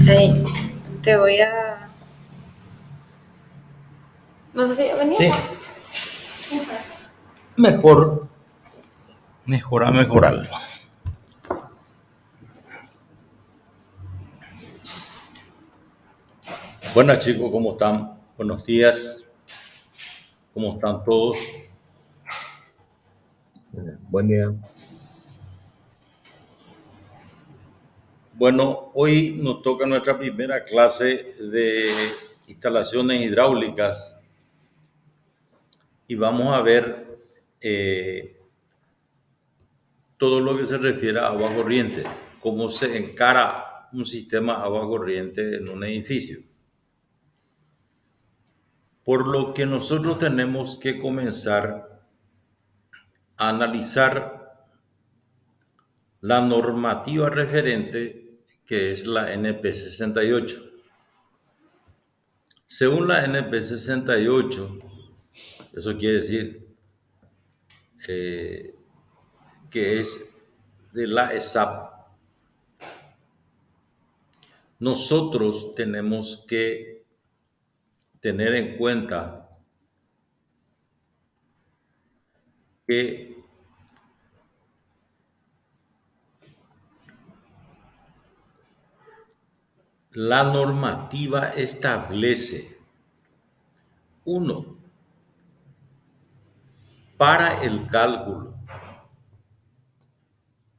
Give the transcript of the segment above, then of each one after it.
Ahí, te voy a... No sé si venía. Sí, mejor, mejorarlo. Buenas chicos, ¿cómo están? Buenos días, ¿cómo están todos? Buen día. Bueno, hoy nos toca nuestra primera clase de instalaciones hidráulicas y vamos a ver todo lo que se refiere a agua corriente, cómo se encara un sistema agua corriente en un edificio. Por lo que nosotros tenemos que comenzar a analizar la normativa referente, que es la NP 68. Según la NP 68, eso quiere decir que es de la ESAP, nosotros tenemos que tener en cuenta que la normativa establece, uno, para el cálculo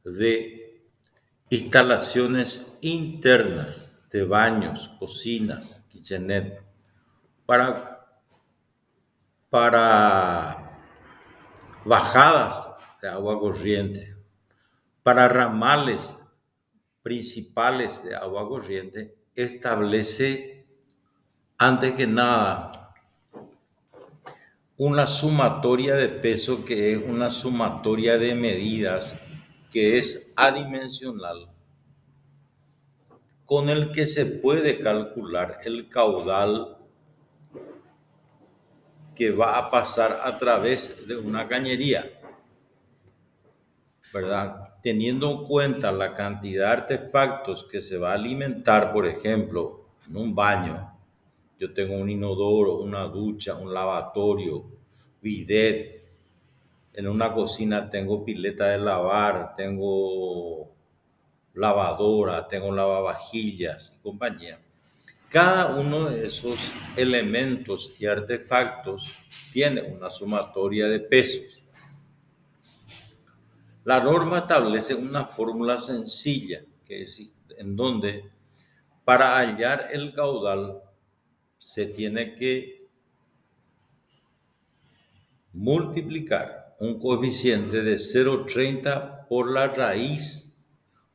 de instalaciones internas de baños, cocinas, kitchenette, para bajadas de agua corriente, para ramales principales de agua corriente, establece, antes que nada, una sumatoria de peso que es una sumatoria de medidas que es adimensional, con el que se puede calcular el caudal que va a pasar a través de una cañería, ¿verdad? Teniendo en cuenta la cantidad de artefactos que se va a alimentar, por ejemplo, en un baño, yo tengo un inodoro, una ducha, un lavatorio, bidet. En una cocina tengo pileta de lavar, tengo lavadora, tengo lavavajillas y compañía. Cada uno de esos elementos y artefactos tiene una sumatoria de pesos. La norma establece una fórmula sencilla, que es en donde para hallar el caudal se tiene que multiplicar un coeficiente de 0,30 por la raíz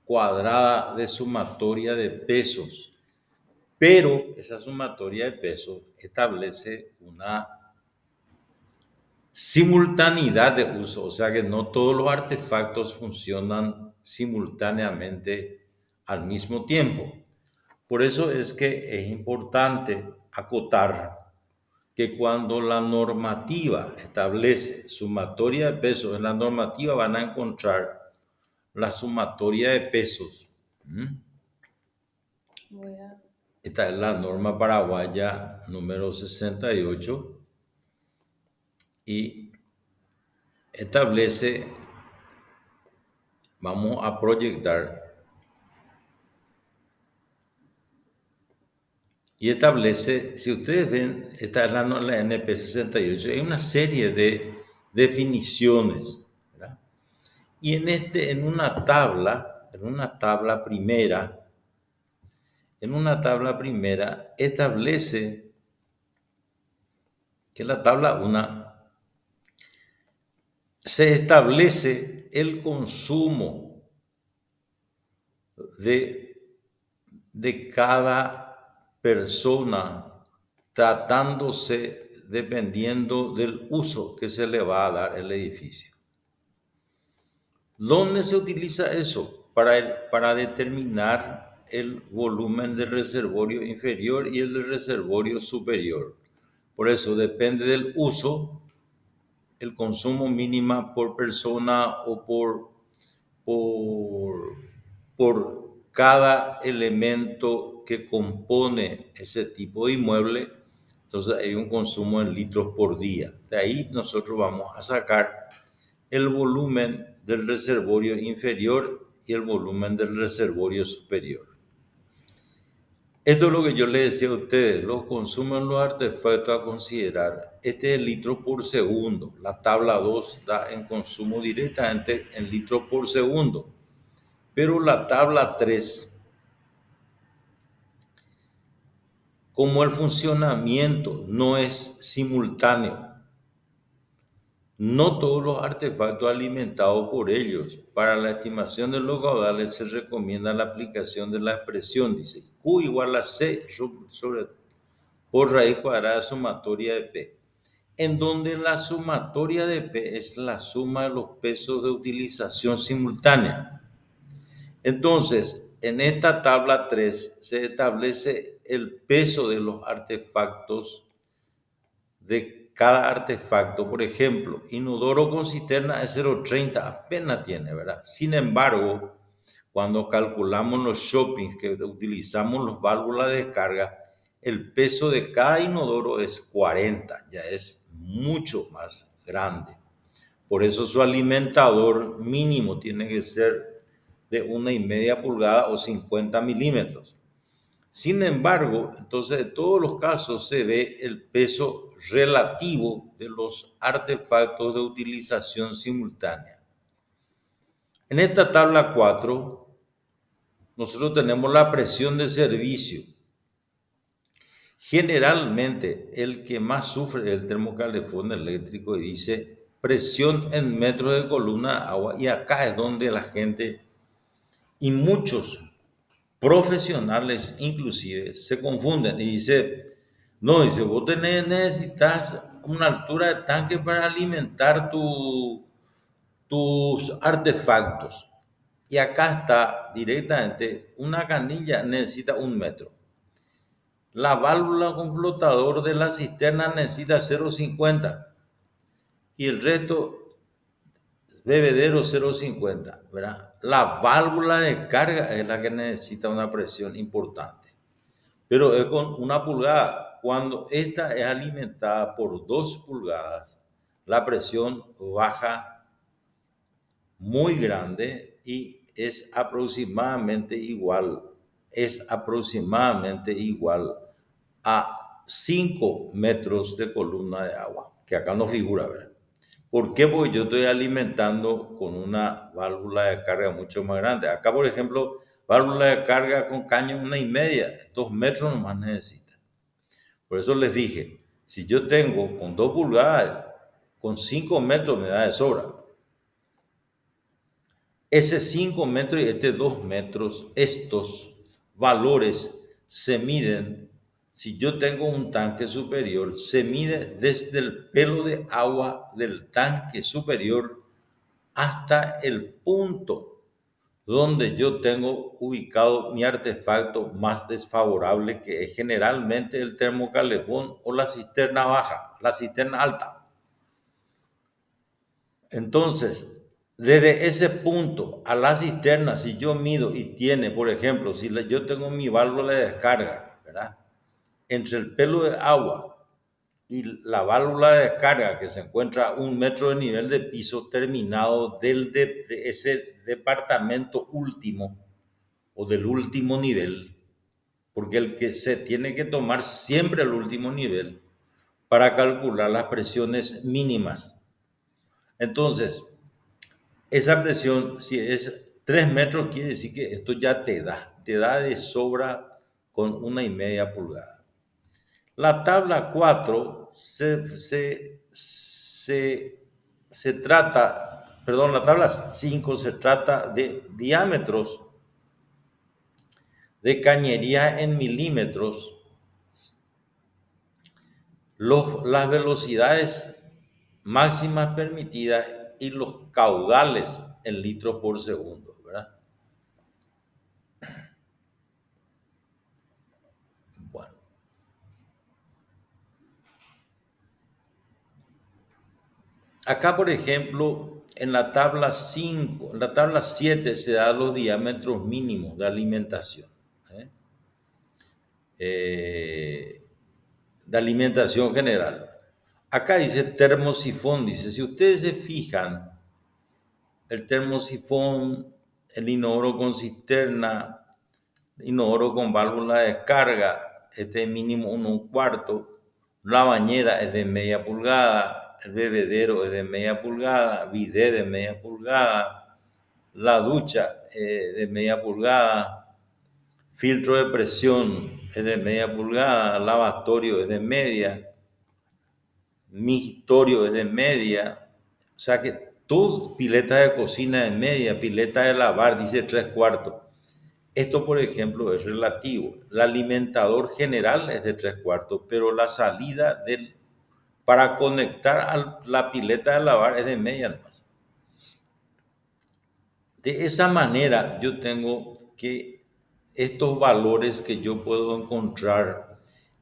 cuadrada de sumatoria de pesos. Pero esa sumatoria de pesos establece una simultaneidad de uso, o sea que no todos los artefactos funcionan simultáneamente al mismo tiempo. Por eso es que es importante acotar que cuando la normativa establece sumatoria de pesos, en la normativa van a encontrar la sumatoria de pesos. Esta es la norma paraguaya número 68 y establece, vamos a proyectar, y establece, si ustedes ven, esta es la NP 68, hay una serie de definiciones, ¿verdad? Y en una tabla primera establece que la tabla 1 se establece el consumo de cada persona tratándose dependiendo del uso que se le va a dar al edificio. ¿Dónde se utiliza eso? Para determinar el volumen del reservorio inferior y el del reservorio superior. Por eso depende del uso, el consumo mínima por persona o por por cada elemento que compone ese tipo de inmueble. Entonces hay un consumo en litros por día. De ahí nosotros vamos a sacar el volumen del reservorio inferior y el volumen del reservorio superior. Esto es lo que yo les decía a ustedes, los consumos en los artefactos a considerar. Este es el litro por segundo. La tabla 2 da en consumo directamente en litros por segundo. Pero la tabla 3, como el funcionamiento no es simultáneo, no todos los artefactos alimentados por ellos. Para la estimación de los caudales se recomienda la aplicación de la expresión, dice, Q igual a C sobre, por raíz cuadrada sumatoria de P, en donde la sumatoria de P es la suma de los pesos de utilización simultánea. Entonces, en esta tabla 3 se establece el peso de los artefactos de cada artefacto. Por ejemplo, inodoro con cisterna es 0,30, apenas tiene, ¿verdad? Sin embargo, cuando calculamos los shoppings que utilizamos los válvulas de descarga, el peso de cada inodoro es 40, ya es mucho más grande. Por eso su alimentador mínimo tiene que ser de 1,5 pulgadas o 50 milímetros. Sin embargo, entonces en todos los casos se ve el peso relativo de los artefactos de utilización simultánea. En esta tabla 4, nosotros tenemos la presión de servicio. Generalmente, el que más sufre es el termocalefón eléctrico y dice presión en metros de columna de agua. Y acá es donde la gente y muchos profesionales inclusive se confunden y dice, no, dice, vos necesitas una altura de tanque para alimentar tus artefactos. Y acá está directamente, una canilla necesita 1 metro. La válvula con flotador de la cisterna necesita 0,50 y el resto bebedero 0,50, ¿verdad? La válvula de carga es la que necesita una presión importante, pero es con 1 pulgada. Cuando esta es alimentada por 2 pulgadas, la presión baja muy grande y es aproximadamente igual a 5 metros de columna de agua, que acá no figura, ¿verdad? ¿Por qué? Porque yo estoy alimentando con una válvula de carga mucho más grande. Acá, por ejemplo, válvula de carga con caño 1,5, 2 metros nomás necesita. Por eso les dije, si yo tengo con 2 pulgadas, con 5 metros me da de sobra. Ese 5 metros y este 2 metros, estos valores se miden. Si yo tengo un tanque superior, se mide desde el pelo de agua del tanque superior hasta el punto donde yo tengo ubicado mi artefacto más desfavorable, que es generalmente el termocalefón o la cisterna baja, la cisterna alta. Entonces, desde ese punto a la cisterna, si yo mido y tiene, por ejemplo, si yo tengo mi válvula de descarga, ¿verdad? Entre el pelo de agua y la válvula de descarga que se encuentra a 1 metro de nivel de piso terminado de ese departamento último o del último nivel, porque el que se tiene que tomar siempre el último nivel para calcular las presiones mínimas. Entonces, esa presión, si es 3 metros, quiere decir que esto ya te da de sobra con 1,5 pulgadas. La tabla 4 se trata, perdón, la tabla 5 se trata de diámetros de cañería en milímetros, las velocidades máximas permitidas y los caudales en litros por segundo, ¿verdad? Bueno. Acá, por ejemplo, en la tabla 5, en la tabla 7 se dan los diámetros mínimos de alimentación. ¿eh? De alimentación general. Acá dice termosifón, dice, si ustedes se fijan, el termosifón, el inodoro con cisterna, inodoro con válvula de descarga, este es mínimo 1/4, la bañera es de media pulgada, el bebedero es de media pulgada, bidet de media pulgada, la ducha de media pulgada, filtro de presión es de media pulgada, lavatorio es de media, migitorio es de media, o sea que todo, pileta de cocina de media, pileta de lavar, dice 3/4. Esto, por ejemplo, es relativo. El alimentador general es de 3/4, pero la salida para conectar a la pileta de lavar es de media nomás. De esa manera yo tengo que estos valores que yo puedo encontrar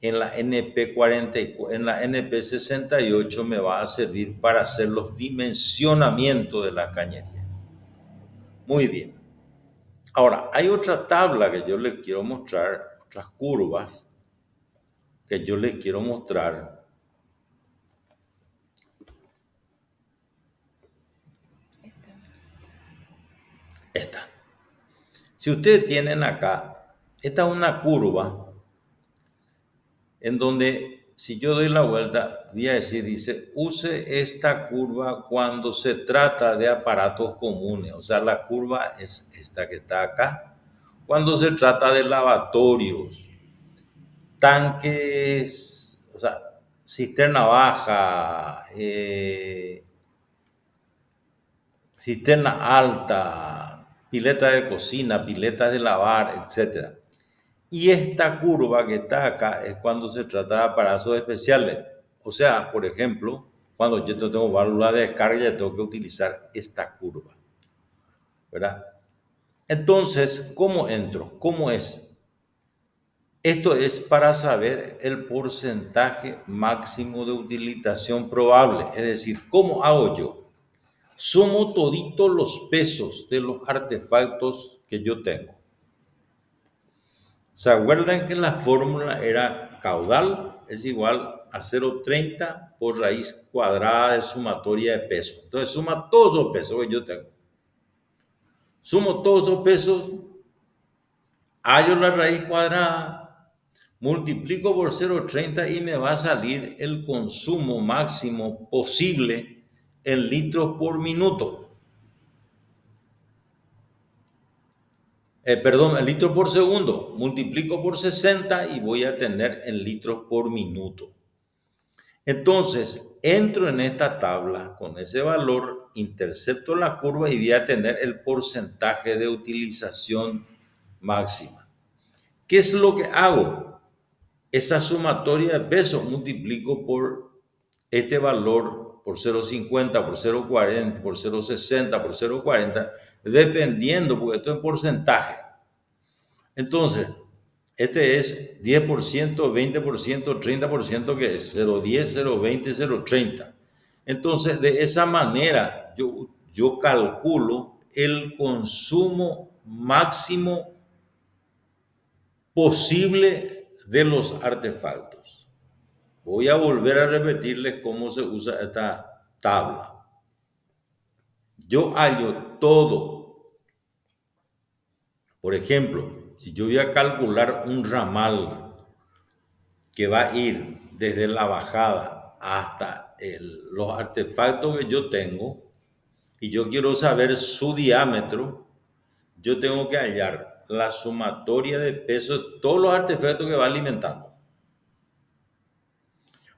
en la en la NP 68 me va a servir para hacer los dimensionamientos de las cañerías. Muy bien. Ahora, hay otra tabla que yo les quiero mostrar, otras curvas que yo les quiero mostrar. Esta. Si ustedes tienen acá, esta es una curva en donde si yo doy la vuelta, voy a decir, dice, use esta curva cuando se trata de aparatos comunes. O sea, la curva es esta que está acá. Cuando se trata de lavatorios, tanques, o sea, cisterna baja, cisterna alta, pileta de cocina, pileta de lavar, etc. Y esta curva que está acá es cuando se trata de aparatos especiales. O sea, por ejemplo, cuando yo no tengo válvula de descarga, ya tengo que utilizar esta curva. ¿Verdad? Entonces, ¿cómo entro? ¿Cómo es? Esto es para saber el porcentaje máximo de utilización probable. Es decir, ¿cómo hago yo? Sumo toditos los pesos de los artefactos que yo tengo. ¿Se acuerdan que la fórmula era caudal es igual a 0,30 por raíz cuadrada de sumatoria de pesos? Entonces suma todos los pesos que yo tengo. Sumo todos esos pesos, hallo la raíz cuadrada, multiplico por 0,30 y me va a salir el consumo máximo posible en litros por minuto. Perdón, en litros por segundo, multiplico por 60 y voy a tener en litros por minuto. Entonces, entro en esta tabla con ese valor, intercepto la curva y voy a tener el porcentaje de utilización máxima. ¿Qué es lo que hago? Esa sumatoria de pesos multiplico por este valor, por 0,50, por 0,40, por 0,60, por 0,40, dependiendo, porque esto es porcentaje. Entonces, este es 10%, 20%, 30%, que es 0,10, 0,20, 0,30. Entonces, de esa manera, yo calculo el consumo máximo posible de los artefactos. Voy a volver a repetirles cómo se usa esta tabla. Yo hallo todo. Por ejemplo, si yo voy a calcular un ramal que va a ir desde la bajada hasta los artefactos que yo tengo, y yo quiero saber su diámetro, yo tengo que hallar la sumatoria de peso de todos los artefactos que va alimentando.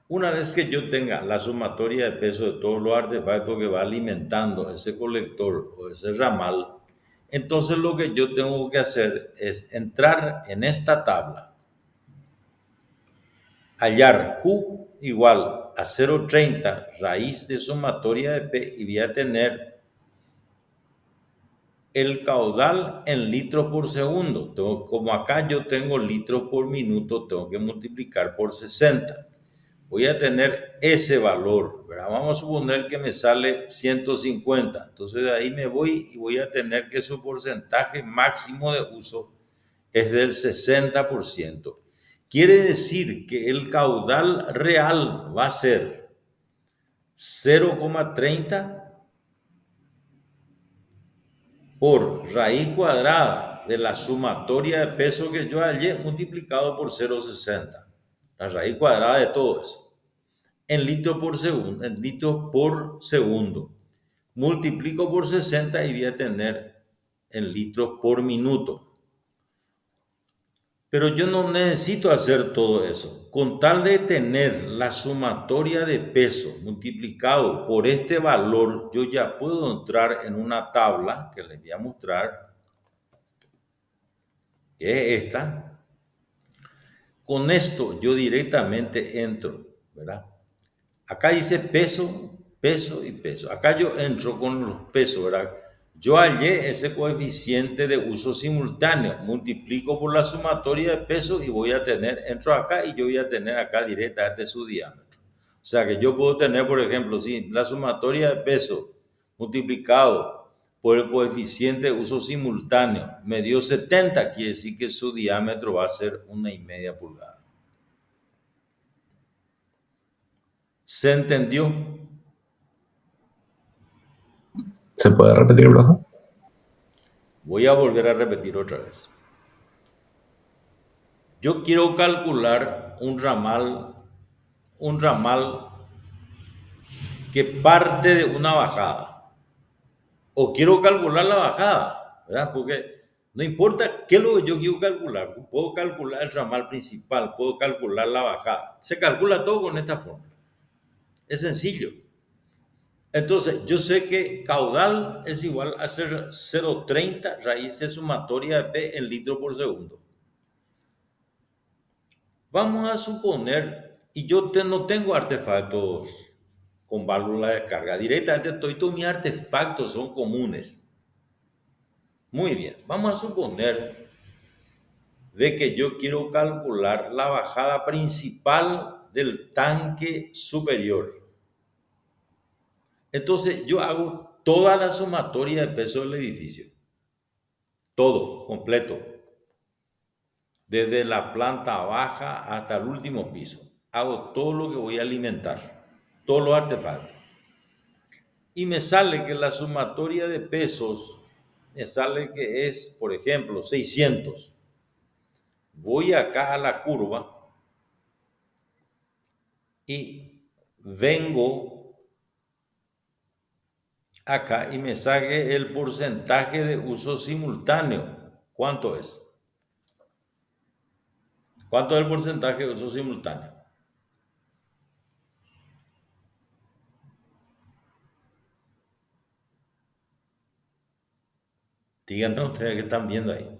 Una vez que yo tenga la sumatoria de peso de todos los artefactos que va alimentando ese colector o ese ramal, entonces lo que yo tengo que hacer es entrar en esta tabla, hallar Q igual a 0,30 raíz de sumatoria de P y voy a tener el caudal en litros por segundo. Como acá yo tengo litros por minuto, tengo que multiplicar por 60. voy a tener ese valor, ¿verdad? Vamos a suponer que me sale 150. Entonces de ahí me voy y voy a tener que su porcentaje máximo de uso es del 60%. Quiere decir que el caudal real va a ser 0,30 por raíz cuadrada de la sumatoria de peso que yo hallé multiplicado por 0,60. La raíz cuadrada de todo eso. En litros por segundo. Multiplico por 60 y voy a tener en litros por minuto. Pero yo no necesito hacer todo eso. Con tal de tener la sumatoria de peso multiplicado por este valor, yo ya puedo entrar en una tabla que les voy a mostrar, que es esta. Con esto yo directamente entro, ¿verdad? Acá dice peso, peso y peso. Acá yo entro con los pesos, ¿verdad? Yo hallé ese coeficiente de uso simultáneo, multiplico por la sumatoria de pesos y voy a tener, entro acá y yo voy a tener acá directamente su diámetro. O sea que yo puedo tener, por ejemplo, si la sumatoria de peso multiplicado por el coeficiente de uso simultáneo me dio 70, quiere decir que su diámetro va a ser 1,5 pulgadas. ¿Se entendió? ¿Se puede repetir, profe? Voy a volver a repetir otra vez. Yo quiero calcular un ramal que parte de una bajada. O quiero calcular la bajada, ¿verdad? Porque no importa qué es lo que yo quiero calcular. Puedo calcular el ramal principal, puedo calcular la bajada. Se calcula todo con esta fórmula. Es sencillo. Entonces, yo sé que caudal es igual a 0,30 raíz de sumatoria de P en litro por segundo. Vamos a suponer, y yo no tengo artefactos con válvula de descarga, directamente todos mis artefactos son comunes. Muy bien, vamos a suponer de que yo quiero calcular la bajada principal del tanque superior. Entonces yo hago toda la sumatoria de peso del edificio. Todo, completo. Desde la planta baja hasta el último piso. Hago todo lo que voy a alimentar. Todos los artefactos. Y me sale que la sumatoria de pesos, me sale que es, por ejemplo, 600. Voy acá a la curva y vengo acá y me saque el porcentaje de uso simultáneo. ¿Cuánto es? ¿Cuánto es el porcentaje de uso simultáneo? Díganme ustedes que están viendo ahí.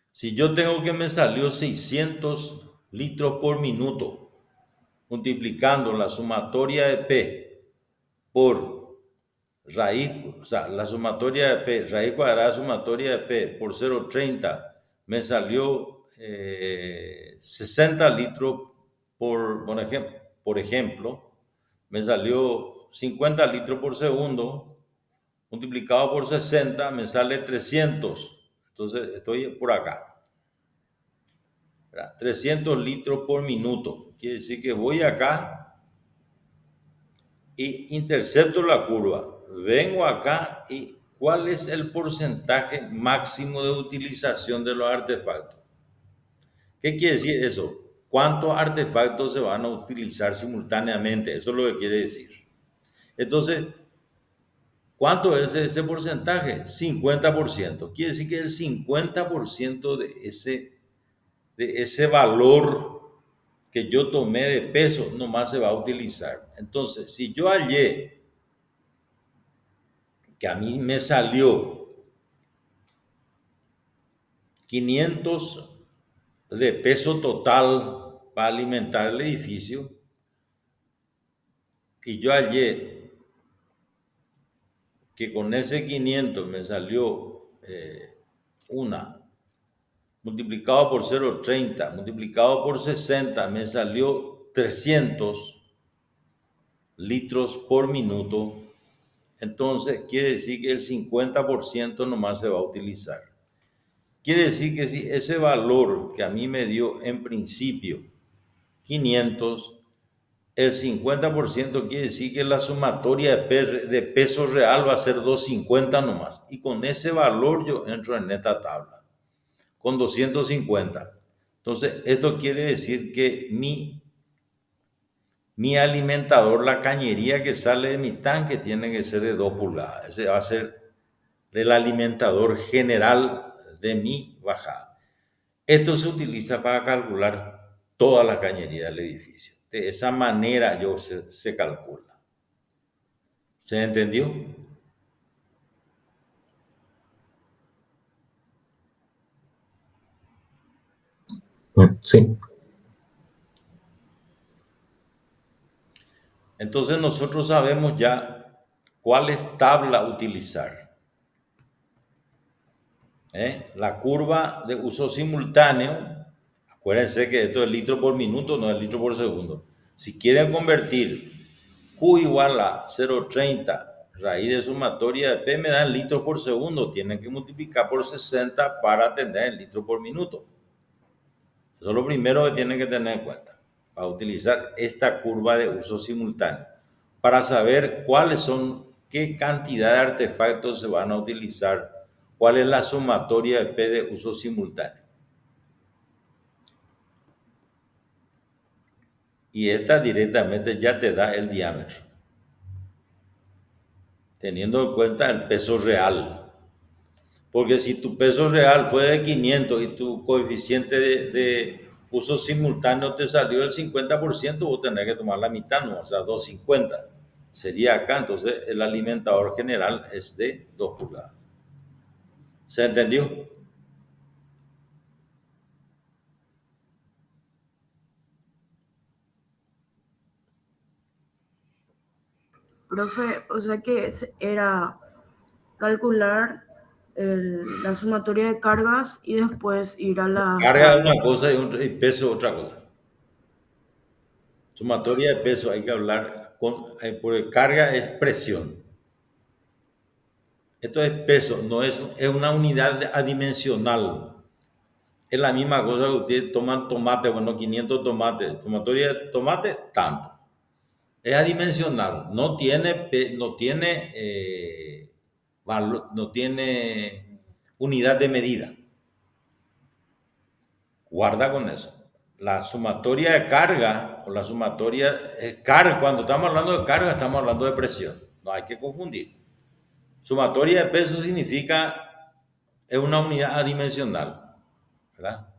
Si yo tengo que me salió 600 litros por minuto, multiplicando la sumatoria de P por raíz, o sea, la sumatoria de P, raíz cuadrada sumatoria de P por 0,30, me salió 60 litros por ejemplo, me salió 50 litros por segundo, multiplicado por 60, me sale 300. Entonces estoy por acá. 300 litros por minuto. Quiere decir que voy acá y intercepto la curva. Vengo acá y ¿cuál es el porcentaje máximo de utilización de los artefactos? ¿Qué quiere decir eso? ¿Cuántos artefactos se van a utilizar simultáneamente? Eso es lo que quiere decir. Entonces, ¿cuánto es ese porcentaje? 50%. Quiere decir que el 50% de ese valor que yo tomé de peso nomás se va a utilizar. Entonces, si yo hallé que a mí me salió 500 de peso total para alimentar el edificio y yo hallé que con ese 500 me salió multiplicado por 0,30, multiplicado por 60, me salió 300 litros por minuto. Entonces, quiere decir que el 50% nomás se va a utilizar. Quiere decir que si ese valor que a mí me dio en principio 500, el 50% quiere decir que la sumatoria de peso real va a ser 250 nomás. Y con ese valor yo entro en esta tabla, con 250. Entonces, esto quiere decir que mi alimentador, la cañería que sale de mi tanque, tiene que ser de 2 pulgadas. Ese va a ser el alimentador general de mi bajada. Esto se utiliza para calcular toda la cañería del edificio. De esa manera se calcula. ¿Se entendió? Sí. Entonces nosotros sabemos ya cuál es tabla utilizar. La curva de uso simultáneo, acuérdense que esto es litro por minuto, no es litro por segundo. Si quieren convertir Q igual a 0,30 raíz de sumatoria de P me dan litros por segundo. Tienen que multiplicar por 60 para tener el litro por minuto. Eso es lo primero que tienen que tener en cuenta para utilizar esta curva de uso simultáneo, para saber qué cantidad de artefactos se van a utilizar, cuál es la sumatoria de P de uso simultáneo. Y esta directamente ya te da el diámetro, teniendo en cuenta el peso real. Porque si tu peso real fue de 500 y tu coeficiente de uso simultáneo te salió del 50%, vos tenés que tomar la mitad, ¿no? O sea, 250. Sería acá, entonces el alimentador general es de 2 pulgadas. ¿Se entendió? Profe, o sea que era calcular la sumatoria de cargas y después ir a la... Carga es una cosa y peso es otra cosa. Sumatoria de peso hay que hablar porque carga es presión. Esto es peso, no es una unidad adimensional. Es la misma cosa que ustedes toman tomate, bueno, 500 tomates, sumatoria de tomate, tanto. Es adimensional, no tiene unidad de medida. Guarda con eso. La sumatoria de carga o la sumatoria carga, cuando estamos hablando de carga, estamos hablando de presión. No hay que confundir. Sumatoria de peso significa es una unidad adimensional, ¿verdad?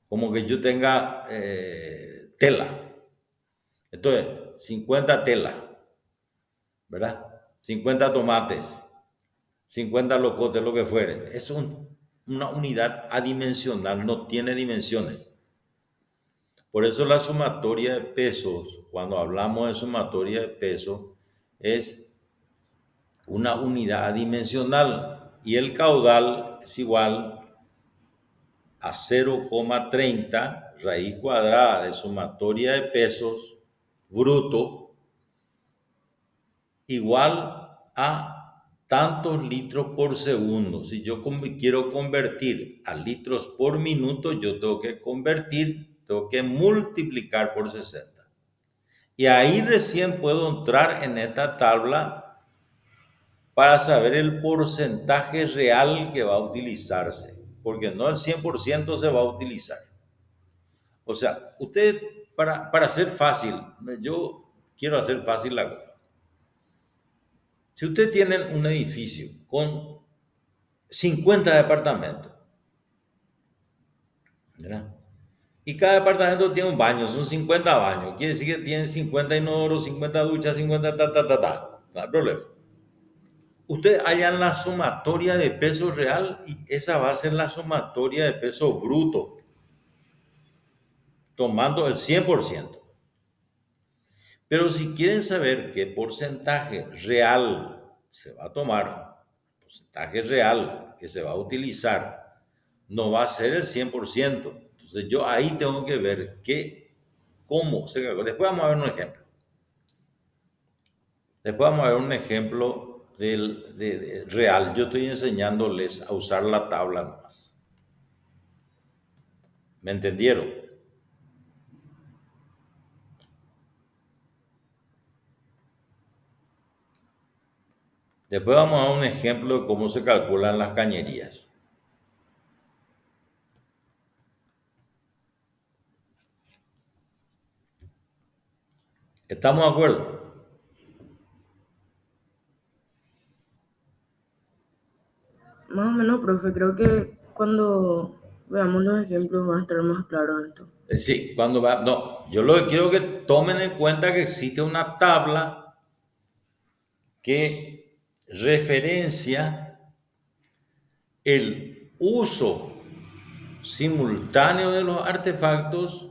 Como que yo tenga tela. Entonces, 50 telas, ¿verdad? 50 tomates, 50 locotes, lo que fuere. Es una unidad adimensional, no tiene dimensiones. Por eso la sumatoria de pesos, cuando hablamos de sumatoria de pesos, es una unidad adimensional y el caudal es igual a 0,30 raíz cuadrada de sumatoria de pesos bruto igual a tantos litros por segundo. Si yo quiero convertir a litros por minuto, yo tengo que multiplicar por 60. Y ahí recién puedo entrar en esta tabla para saber el porcentaje real que va a utilizarse, porque no el 100% se va a utilizar. O sea, usted, para hacer fácil, yo quiero hacer fácil la cosa. Si usted tiene un edificio con 50 departamentos, ¿verdad? Y cada departamento tiene un baño, son 50 baños. Quiere decir que tienen 50 inodoros, 50 duchas, 50 No hay problema. Usted halla la sumatoria de peso real y esa va a ser la sumatoria de peso bruto, tomando el 100%. Pero si quieren saber qué porcentaje real se va a tomar, porcentaje real que se va a utilizar no va a ser el 100%. Entonces yo ahí tengo que ver cómo se calcula. Después vamos a ver un ejemplo. Después vamos a ver un ejemplo real. Yo estoy enseñándoles a usar la tabla nomás. ¿Me entendieron? Después vamos a dar un ejemplo de cómo se calculan las cañerías. ¿Estamos de acuerdo? Más o menos, profe, creo que cuando veamos los ejemplos va a estar más claro esto. Sí, cuando va. No, yo lo que quiero que tomen en cuenta que existe una tabla que referencia el uso simultáneo de los artefactos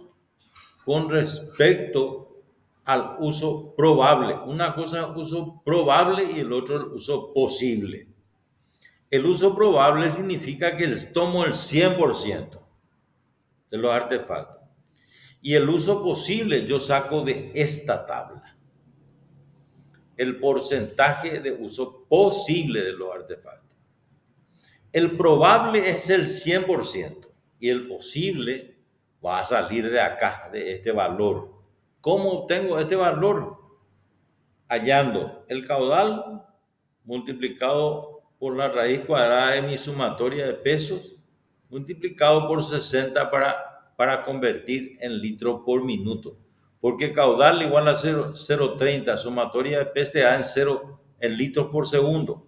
con respecto al uso probable. Una cosa es uso probable y el otro el uso posible. El uso probable significa que tomo el 100% de los artefactos. Y el uso posible yo saco de esta tabla el porcentaje de uso posible de los artefactos. El probable es el 100% y el posible va a salir de acá, de este valor. ¿Cómo obtengo este valor? Hallando el caudal multiplicado por la raíz cuadrada de mi sumatoria de pesos, multiplicado por 60 para convertir en litro por minuto. Porque caudal igual a 0,30, sumatoria de pesos te da en litros por segundo.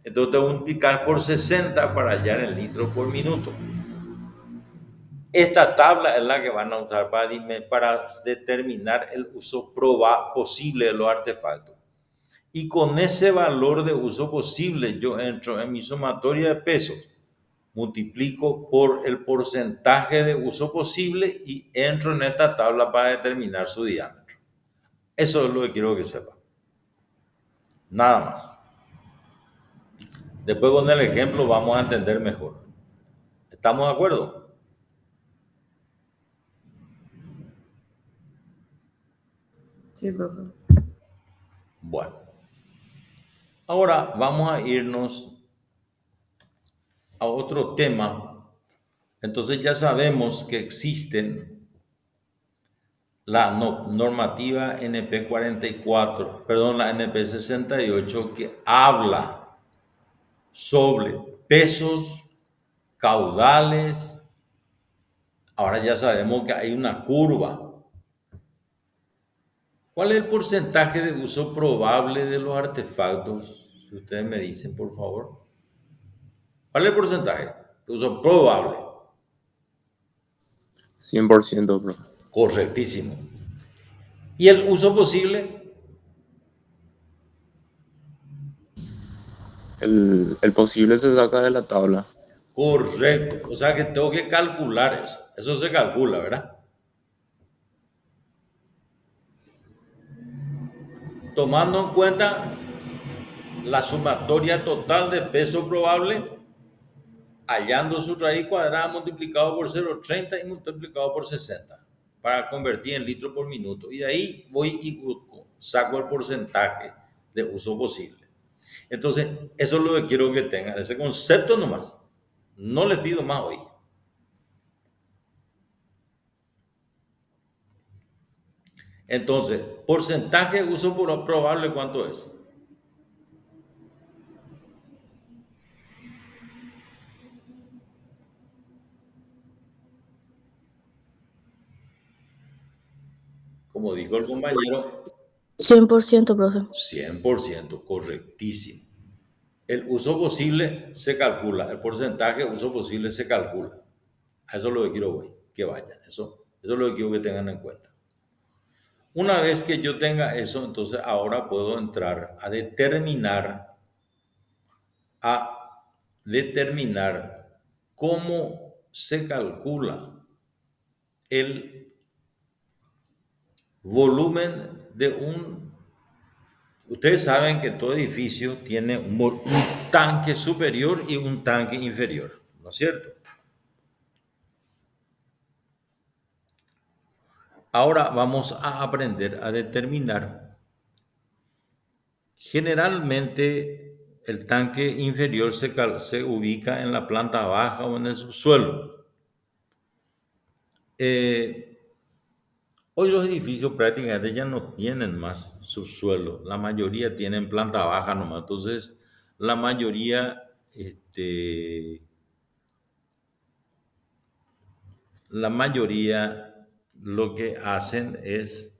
Entonces tengo que multiplicar por 60 para hallar el litro por minuto. Esta tabla es la que van a usar para determinar el uso posible de los artefactos. Y con ese valor de uso posible yo entro en mi sumatoria de pesos, multiplico por el porcentaje de uso posible y entro en esta tabla para determinar su diámetro. Eso es lo que quiero que sepan. Nada más. Después con el ejemplo vamos a entender mejor. ¿Estamos de acuerdo? Sí, profe. Bueno. Ahora vamos a irnos a otro tema. Entonces ya sabemos que existen la normativa NP 44, perdón, la NP 68 que habla sobre pesos, caudales. Ahora ya sabemos que hay una curva. ¿Cuál es el porcentaje de uso probable de los artefactos? Si ustedes me dicen, por favor. ¿Cuál es el porcentaje de uso probable? 100%, profe. Correctísimo. ¿Y el uso posible? El posible se saca de la tabla. Correcto. O sea que tengo que calcular eso. Eso se calcula, ¿verdad? Tomando en cuenta la sumatoria total de peso probable, hallando su raíz cuadrada multiplicado por 0,30 y multiplicado por 60 para convertir en litro por minuto. Y de ahí voy y saco el porcentaje de uso posible. Entonces, eso es lo que quiero que tengan, ese concepto nomás. No les pido más hoy. Entonces, porcentaje de uso probable, ¿cuánto es? Como dijo el compañero, 100%, profe. 100%, correctísimo. El uso posible se calcula, el porcentaje de uso posible se calcula. A eso es lo que quiero que vayan. Eso es lo que quiero que tengan en cuenta. Una vez que yo tenga eso, entonces ahora puedo entrar a determinar cómo se calcula el volumen de un. Ustedes saben que todo edificio tiene un tanque superior y un tanque inferior, ¿no es cierto? Ahora vamos a aprender a determinar. Generalmente el tanque inferior se ubica en la planta baja o en el subsuelo. Hoy los edificios prácticamente ya no tienen más subsuelo, la mayoría tienen planta baja nomás, entonces la mayoría, la mayoría lo que hacen es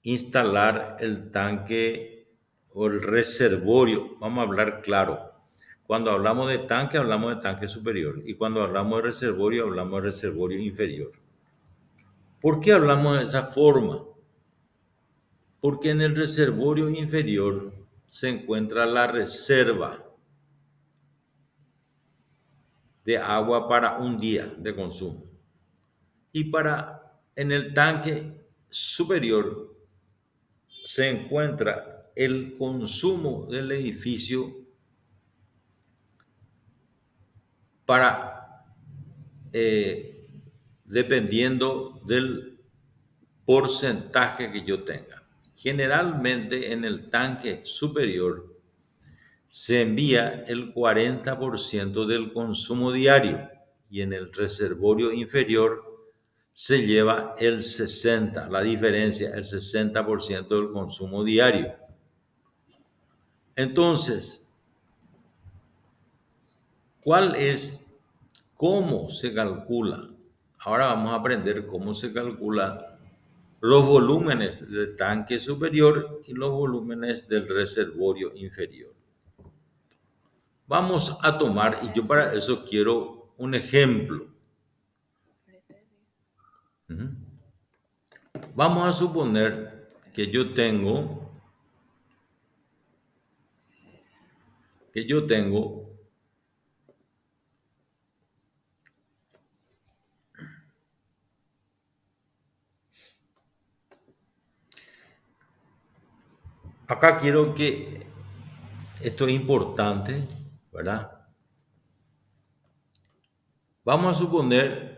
instalar el tanque o el reservorio. Vamos a hablar claro. Cuando hablamos de tanque superior, y cuando hablamos de reservorio inferior. ¿Por qué hablamos de esa forma? Porque en el reservorio inferior se encuentra la reserva de agua para un día de consumo. Y en el tanque superior se encuentra el consumo del edificio para, dependiendo del porcentaje que yo tenga. Generalmente en el tanque superior se envía el 40% del consumo diario y en el reservorio inferior se lleva el 60%, la diferencia, el 60% del consumo diario. Entonces, ¿cómo se calcula? Ahora vamos a aprender cómo se calcula los volúmenes del tanque superior y los volúmenes del reservorio inferior. Vamos a tomar, y yo para eso quiero un ejemplo. Vamos a suponer que yo tengo acá quiero que esto es importante, ¿verdad? Vamos a suponer,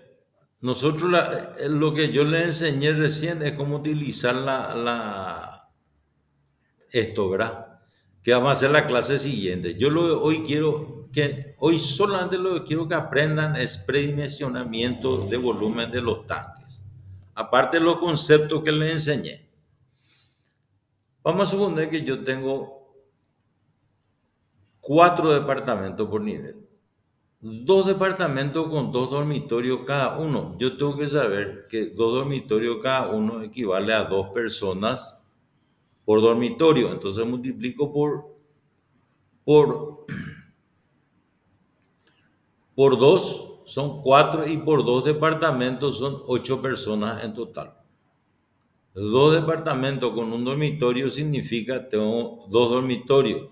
nosotros lo que yo les enseñé recién es cómo utilizar esto, ¿verdad? Que vamos a hacer la clase siguiente. Hoy solamente lo que quiero que aprendan es predimensionamiento de volumen de los tanques. Aparte de los conceptos que les enseñé. Vamos a suponer que yo tengo 4 departamentos por nivel. 2 departamentos con 2 dormitorios cada uno. Yo tengo que saber que 2 dormitorios cada uno equivale a 2 personas por dormitorio. Entonces multiplico por 2 son 4 y por 2 departamentos son 8 personas en total. 2 departamentos con un dormitorio significa tengo 2 dormitorios.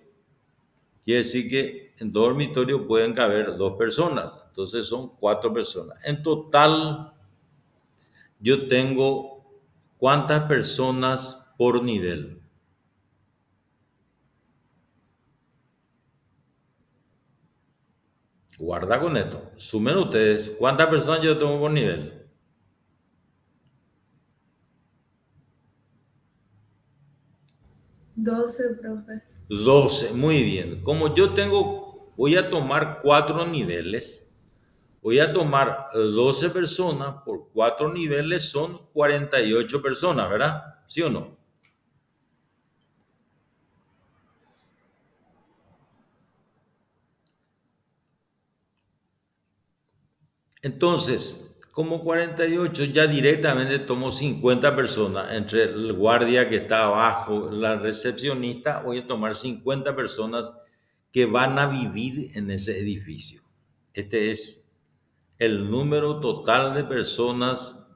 Quiere decir que en 2 dormitorios pueden caber 2 personas. Entonces son 4 personas. En total, yo tengo ¿cuántas personas por nivel? Guarda con esto. Sumen ustedes. ¿Cuántas personas yo tengo por nivel? 12, profe. 12. Muy bien. Como voy a tomar 4 niveles. Voy a tomar 12 personas por 4 niveles, son 48 personas, ¿verdad? ¿Sí o no? Entonces, como 48, ya directamente tomo 50 personas, entre el guardia que está abajo, la recepcionista, voy a tomar 50 personas que van a vivir en ese edificio. Este es el número total de personas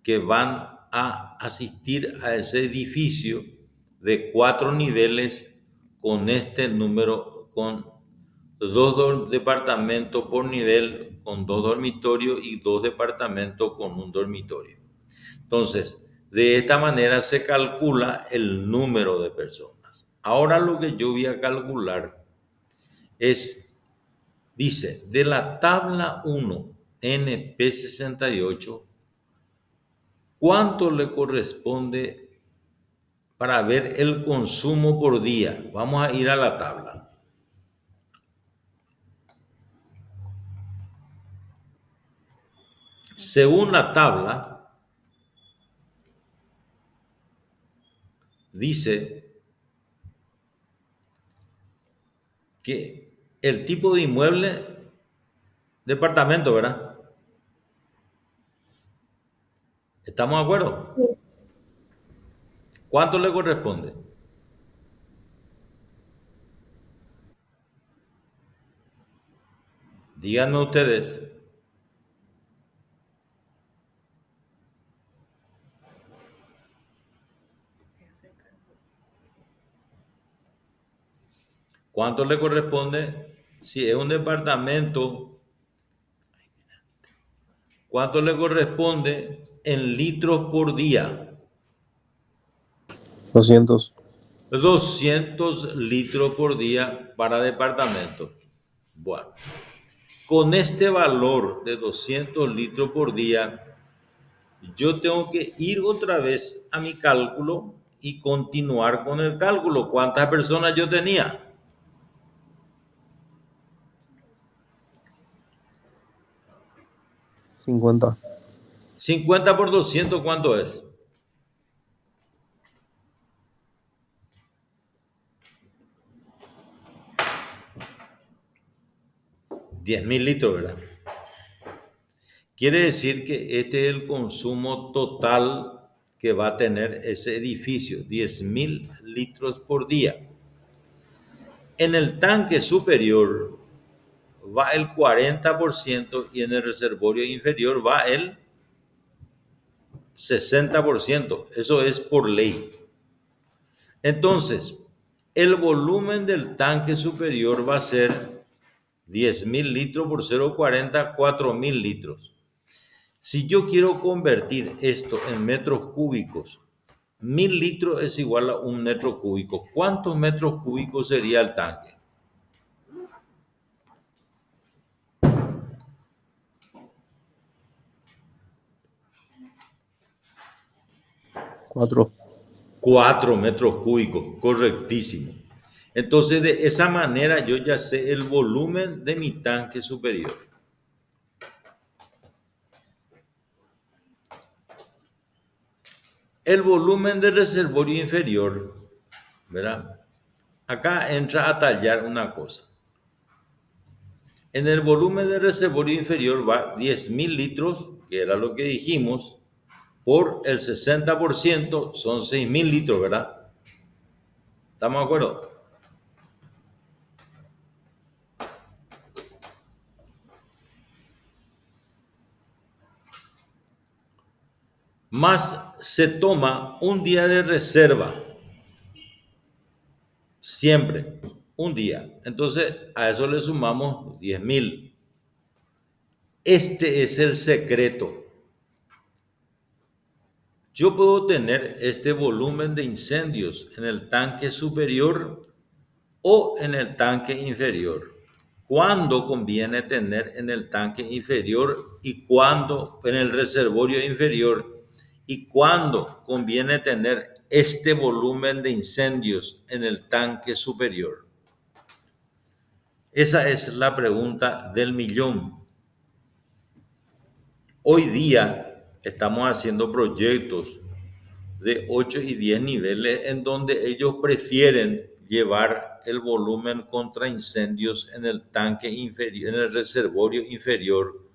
que van a asistir a ese edificio de 4 niveles con este número, con 2 departamentos por nivel, con 2 dormitorios y 2 departamentos con un dormitorio. Entonces, de esta manera se calcula el número de personas. Ahora lo que yo voy a calcular dice, de la tabla 1, NP68, ¿Cuánto le corresponde para ver el consumo por día? Vamos a ir a la tabla. Según la tabla, dice que el tipo de inmueble, departamento, ¿verdad? ¿Estamos de acuerdo? ¿Cuánto le corresponde? Díganme ustedes. ¿Cuánto le corresponde? Si es un departamento, ¿cuánto le corresponde en litros por día? 200. 200 litros por día para departamento. Bueno, con este valor de 200 litros por día, yo tengo que ir otra vez a mi cálculo y continuar con el cálculo. ¿Cuántas personas yo tenía? 50. 50 por 200, ¿cuánto es? 10.000 litros, ¿verdad? Quiere decir que este es el consumo total que va a tener ese edificio, 10.000 litros por día. En el tanque superior va el 40% y en el reservorio inferior va el 60%. Eso es por ley. Entonces, el volumen del tanque superior va a ser 10.000 litros por 0,40, 4.000 litros. Si yo quiero convertir esto en metros cúbicos, 1.000 litros es igual a un metro cúbico. ¿Cuántos metros cúbicos sería el tanque? Cuatro. 4 metros cúbicos, correctísimo. Entonces, de esa manera yo ya sé el volumen de mi tanque superior. El volumen del reservorio inferior, ¿verdad? Acá entra a tallar una cosa. En el volumen del reservorio inferior va 10.000 litros, que era lo que dijimos, por el 60% son 6.000 litros, ¿verdad? ¿Estamos de acuerdo? Más se toma un día de reserva, siempre, un día. Entonces, a eso le sumamos 10.000. Este es el secreto. Yo puedo tener este volumen de incendios en el tanque superior o en el tanque inferior. ¿Cuándo conviene tener en el tanque inferior y cuándo en el reservorio inferior? ¿Y cuándo conviene tener este volumen de incendios en el tanque superior? Esa es la pregunta del millón. Hoy día estamos haciendo proyectos de 8 y 10 niveles en donde ellos prefieren llevar el volumen contra incendios en el tanque inferior, en el reservorio inferior,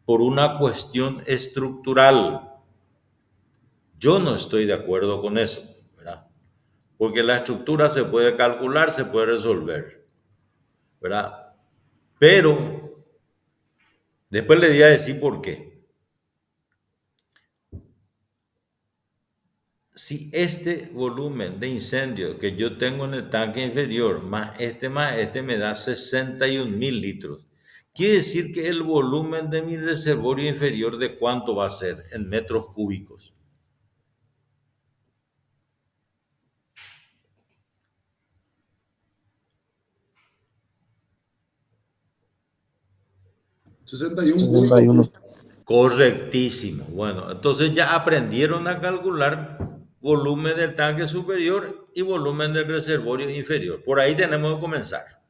por una cuestión estructural. Yo no estoy de acuerdo con eso, ¿verdad? Porque la estructura se puede calcular, se puede resolver, ¿verdad? Pero después le voy a decir por qué. Si este volumen de incendio que yo tengo en el tanque inferior más este me da 61.000 litros, quiere decir que el volumen de mi reservorio inferior, ¿de cuánto va a ser en metros cúbicos? Sesenta y un 61. Correctísimo. Bueno, entonces ya aprendieron a calcular volumen del tanque superior y volumen del reservorio inferior. Por ahí tenemos que comenzar.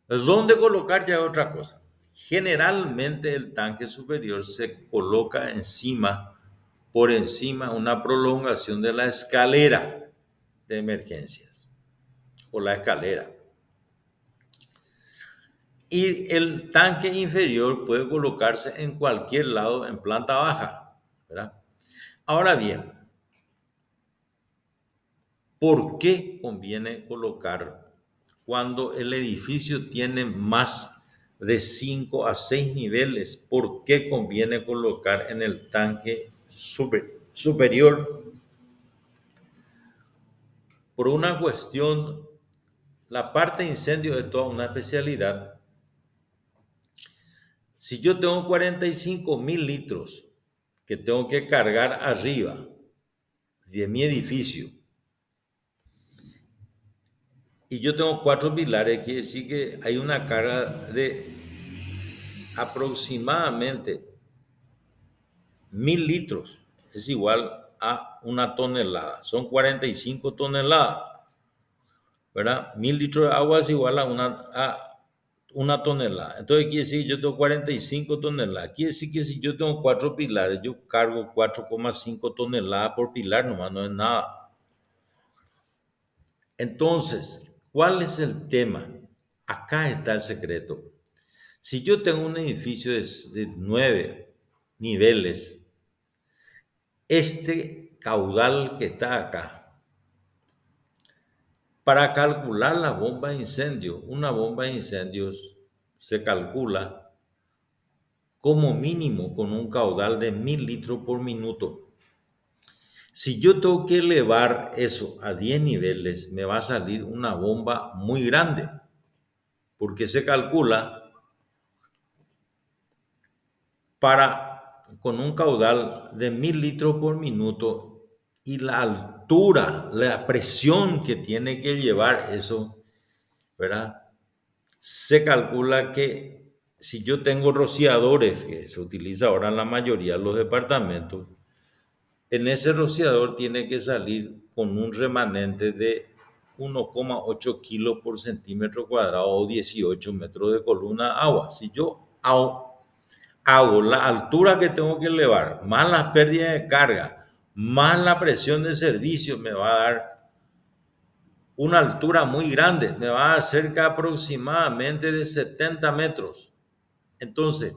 ¿Dónde colocar ya es otra cosa? Generalmente el tanque superior se coloca encima, por encima, una prolongación de la escalera de emergencias o la escalera. Y el tanque inferior puede colocarse en cualquier lado en planta baja, ¿verdad? Ahora bien, ¿por qué conviene colocar cuando el edificio tiene más de 5 a 6 niveles? ¿Por qué conviene colocar en el tanque superior? Por una cuestión, la parte de incendio es toda una especialidad. Si yo tengo 45,000 litros que tengo que cargar arriba de mi edificio y yo tengo 4 pilares, quiere decir que hay una carga de aproximadamente 1,000 litros, es igual a una tonelada, son 45 toneladas, ¿verdad? 1,000 litros de agua es igual a una tonelada. Entonces quiere decir que yo tengo 45 toneladas. Quiere decir que si yo tengo 4 pilares, yo cargo 4,5 toneladas por pilar, nomás no es nada. Entonces, ¿cuál es el tema? Acá está el secreto. Si yo tengo un edificio de 9 niveles, este caudal que está acá, para calcular la bomba de incendio, una bomba de incendios se calcula como mínimo con un caudal de 1,000 litros por minuto. Si yo tengo que elevar eso a 10 niveles, me va a salir una bomba muy grande, porque se calcula con un caudal de 1,000 litros por minuto y la altura, la presión que tiene que llevar eso, ¿verdad? Se calcula que si yo tengo rociadores, que se utiliza ahora en la mayoría de los departamentos, en ese rociador tiene que salir con un remanente de 1,8 kilos por centímetro cuadrado o 18 metros de columna de agua. Si yo hago la altura que tengo que elevar, más las pérdidas de carga, más la presión de servicio, me va a dar una altura muy grande, me va a dar cerca aproximadamente de 70 metros. Entonces,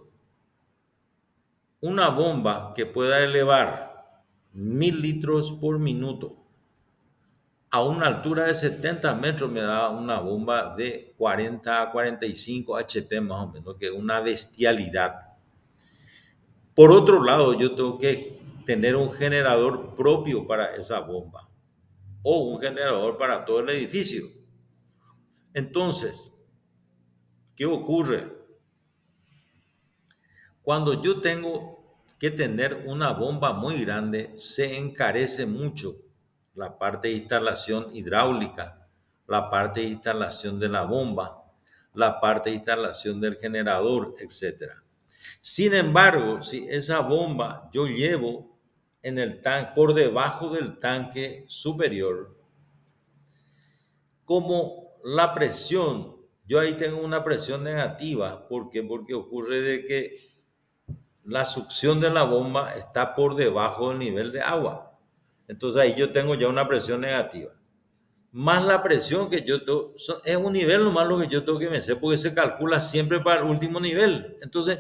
una bomba que pueda elevar 1,000 litros por minuto a una altura de 70 metros me da una bomba de 40 a 45 HP más o menos, que es una bestialidad. Por otro lado, yo tengo que tener un generador propio para esa bomba o un generador para todo el edificio. Entonces, ¿qué ocurre? Cuando yo tengo que tener una bomba muy grande, se encarece mucho la parte de instalación hidráulica, la parte de instalación de la bomba, la parte de instalación del generador, etc. Sin embargo, si esa bomba yo llevo en el tanque, por debajo del tanque superior, como la presión, yo ahí tengo una presión negativa. ¿Por qué? Porque ocurre de que la succión de la bomba está por debajo del nivel de agua. Entonces ahí yo tengo ya una presión negativa. Más la presión que yo tengo, es un nivel nomás lo que yo tengo que vencer, porque se calcula siempre para el último nivel. Entonces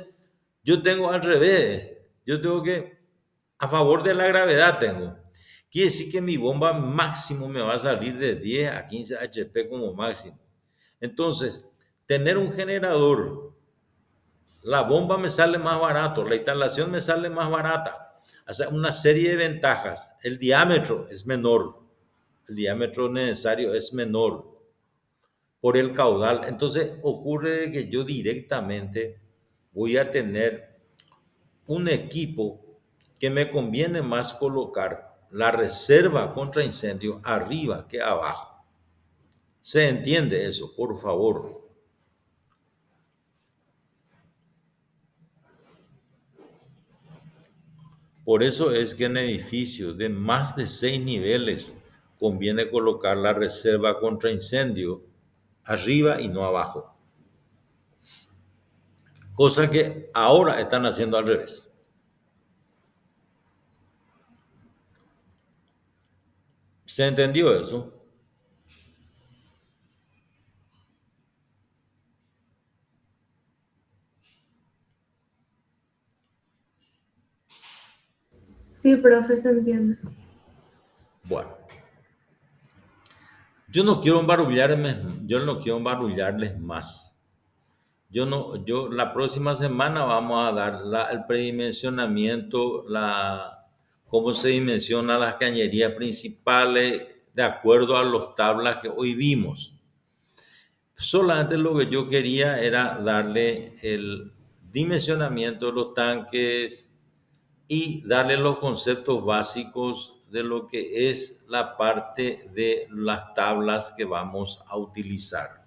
yo tengo al revés, yo tengo que, a favor de la gravedad tengo. Quiere decir que mi bomba máximo me va a salir de 10 a 15 HP como máximo. Entonces, tener un generador, la bomba me sale más barato, la instalación me sale más barata. O sea, una serie de ventajas. El diámetro es menor, el diámetro necesario es menor por el caudal. Entonces ocurre que yo directamente voy a tener un equipo que me conviene más colocar la reserva contra incendio arriba que abajo. ¿Se entiende eso? Por favor. Por eso es que en edificios de más de 6 niveles conviene colocar la reserva contra incendio arriba y no abajo. Cosa que ahora están haciendo al revés. ¿Se entendió eso? Sí, profe, se entiende. Bueno, yo no quiero embarullarles más. Yo la próxima semana vamos a dar el predimensionamiento, cómo se dimensionan las cañerías principales de acuerdo a las tablas que hoy vimos. Solamente lo que yo quería era darle el dimensionamiento de los tanques y darle los conceptos básicos de lo que es la parte de las tablas que vamos a utilizar.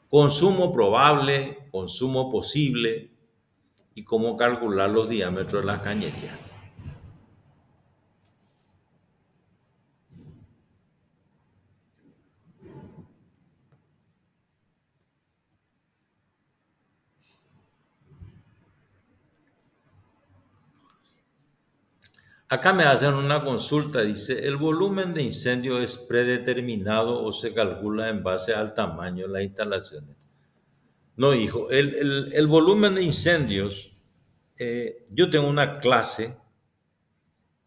Consumo probable, consumo posible y cómo calcular los diámetros de las cañerías. Acá me hacen una consulta, dice, ¿el volumen de incendio es predeterminado o se calcula en base al tamaño de las instalaciones? No, hijo, el volumen de incendios, yo tengo una clase,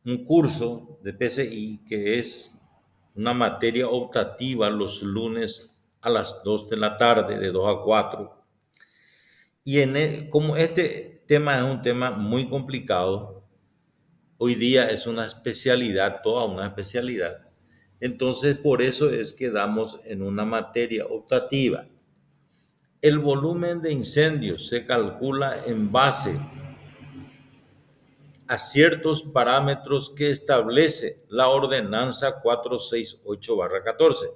un curso de PCI que es una materia optativa los lunes a las 2 de la tarde, de 2 a 4. Y como este tema es un tema muy complicado, hoy día es una especialidad, toda una especialidad. Entonces, por eso es que damos en una materia optativa. El volumen de incendios se calcula en base a ciertos parámetros que establece la ordenanza 468/14.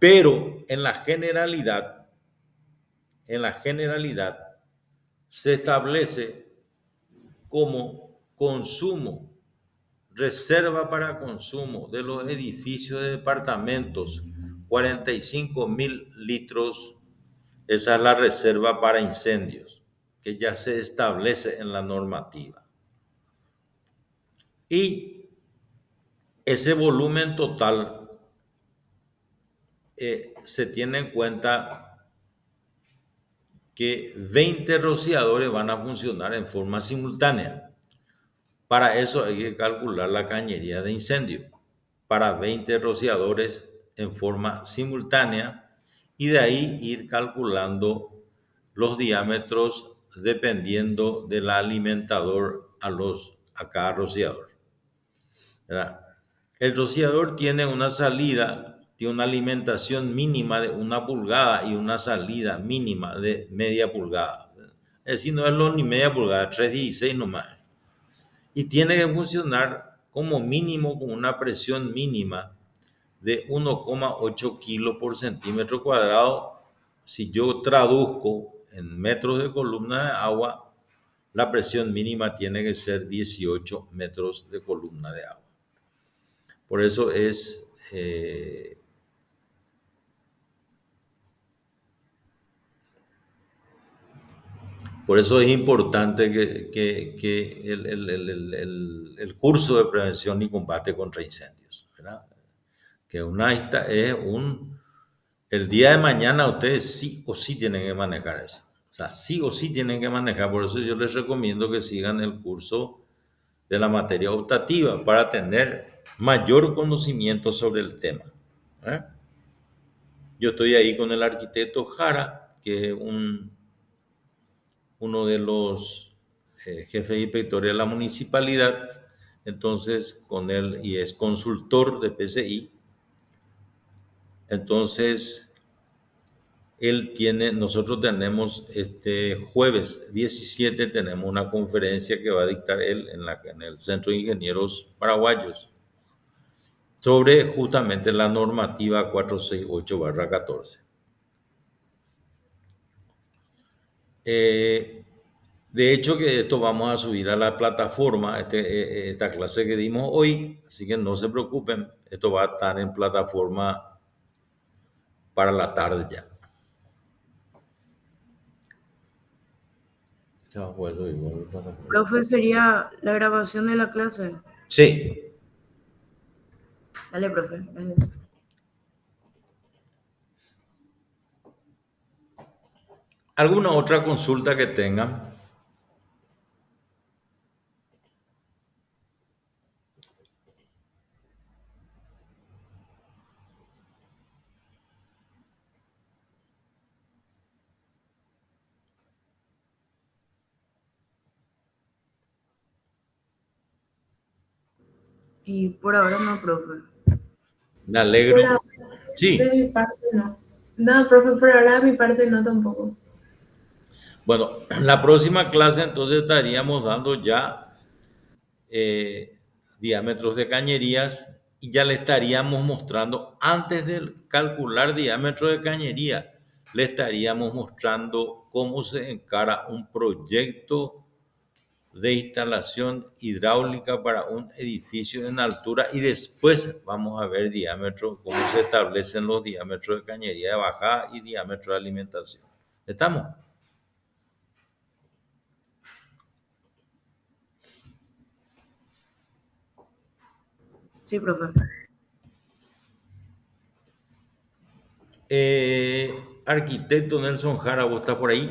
Pero en la generalidad se establece como consumo, reserva para consumo de los edificios de departamentos, 45.000 litros. Esa es la reserva para incendios, que ya se establece en la normativa. Y ese volumen total se tiene en cuenta que 20 rociadores van a funcionar en forma simultánea. Para eso hay que calcular la cañería de incendio para 20 rociadores en forma simultánea y de ahí ir calculando los diámetros dependiendo del alimentador a cada rociador, ¿verdad? El rociador tiene una salida, tiene una alimentación mínima de 1 pulgada y una salida mínima de media pulgada. Es decir, no es lo ni media pulgada, 3,16 nomás. Y tiene que funcionar como mínimo con una presión mínima de 1,8 kilos por centímetro cuadrado. Si yo traduzco en metros de columna de agua, la presión mínima tiene que ser 18 metros de columna de agua. Por eso es importante que el curso de prevención y combate contra incendios, ¿verdad? Que el día de mañana ustedes sí o sí tienen que manejar eso. O sea, sí o sí tienen que manejar. Por eso yo les recomiendo que sigan el curso de la materia optativa para tener mayor conocimiento sobre el tema. ¿Eh? Yo estoy ahí con el arquitecto Jara, que es uno de los jefes de inspectoría de la municipalidad. Entonces, con él, y es consultor de PCI. Entonces, nosotros tenemos este jueves 17, tenemos una conferencia que va a dictar él en el Centro de Ingenieros Paraguayos sobre justamente la normativa 468/14. De hecho, que esto vamos a subir a la plataforma, esta clase que dimos hoy, así que no se preocupen, esto va a estar en plataforma para la tarde ya. Ya va a poder subir por la plataforma. Profe, sería la grabación de la clase. Sí, Dale, profe, gracias. ¿alguna otra consulta que tengan? Y por ahora no, profe. Me alegro. Por ahora, Sí. de mi parte no. No, profe, por ahora de mi parte no tampoco. Bueno, la próxima clase entonces estaríamos dando ya diámetros de cañerías y ya le estaríamos mostrando, antes de calcular diámetro de cañería, le estaríamos mostrando cómo se encara un proyecto de instalación hidráulica para un edificio en altura y después vamos a ver diámetros, cómo se establecen los diámetros de cañería de bajada y diámetro de alimentación. ¿Estamos? Sí, profe. Arquitecto Nelson Jara, ¿vos estás por ahí?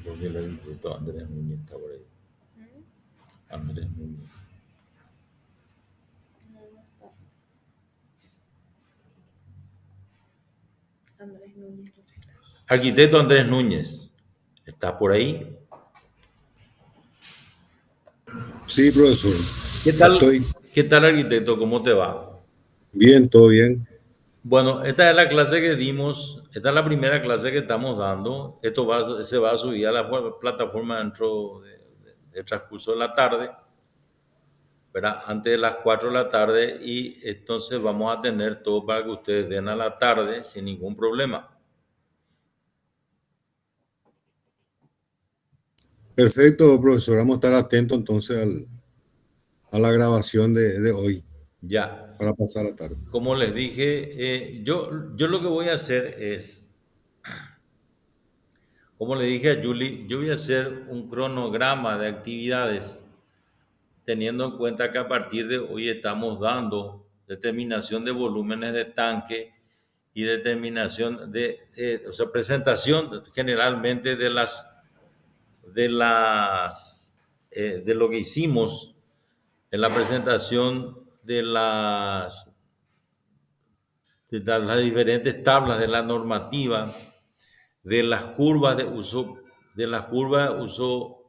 Porque el arquitecto Andrés Núñez está por ahí. Andrés Núñez. Andrés Núñez. Arquitecto Andrés Núñez, ¿está por ahí? Sí, profesor. ¿Qué tal? Estoy ¿Qué tal, arquitecto? ¿Cómo te va? bien, todo bien. Bueno, esta es la clase que dimos, esta es la primera clase que estamos dando. Esto se va a subir a la plataforma dentro del transcurso de la tarde, ¿verdad? Antes de las 4 de la tarde, y entonces vamos a tener todo para que ustedes den a la tarde sin ningún problema. Perfecto, profesor. Vamos a estar atentos entonces a la grabación de hoy Ya, para pasar la tarde. como les dije, yo lo que voy a hacer es, como le dije a Julie, yo voy a hacer un cronograma de actividades teniendo en cuenta que a partir de hoy estamos dando determinación de volúmenes de tanque y determinación o sea, presentación generalmente de lo que hicimos en la presentación de las diferentes tablas de la normativa, de las curvas de uso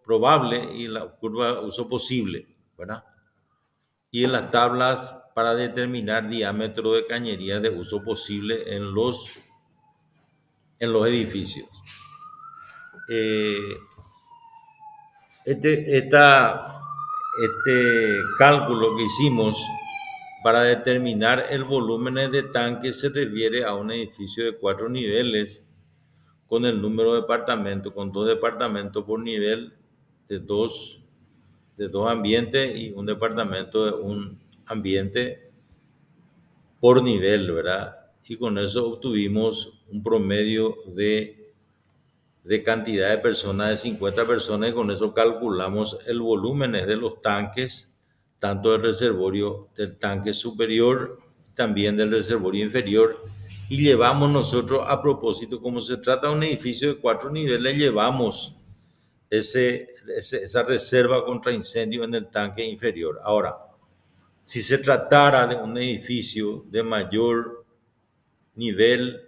probable y la curva de uso posible, ¿verdad? Y en las tablas para determinar diámetro de cañería de uso posible en los edificios. Este cálculo que hicimos para determinar el volumen de tanque se refiere a un edificio de 4 niveles con el número de departamentos, con 2 departamentos por nivel de dos ambientes y un departamento de un ambiente por nivel, ¿verdad? Y con eso obtuvimos un promedio de cantidad de personas de 50 personas y con eso calculamos el volumen de los tanques, tanto del reservorio del tanque superior, también del reservorio inferior, y llevamos nosotros, a propósito, como se trata de un edificio de 4 niveles, llevamos esa reserva contra incendio en el tanque inferior. Ahora, si se tratara de un edificio de mayor nivel,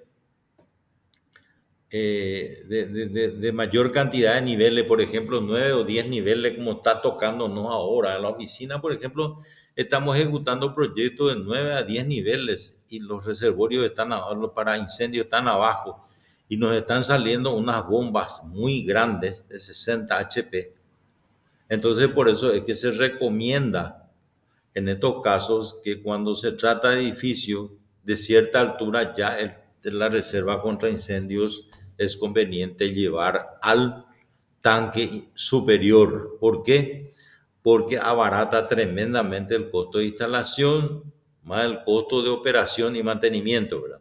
de mayor cantidad de niveles, por ejemplo, 9 o 10 niveles, como está tocándonos ahora. En la oficina, por ejemplo, estamos ejecutando proyectos de 9 a 10 niveles y los reservorios para incendios están abajo y nos están saliendo unas bombas muy grandes de 60 HP. Entonces, por eso es que se recomienda en estos casos que cuando se trata de edificios de cierta altura, ya la reserva contra incendios es conveniente llevar al tanque superior. ¿Por qué? Porque abarata tremendamente el costo de instalación, más el costo de operación y mantenimiento, ¿verdad?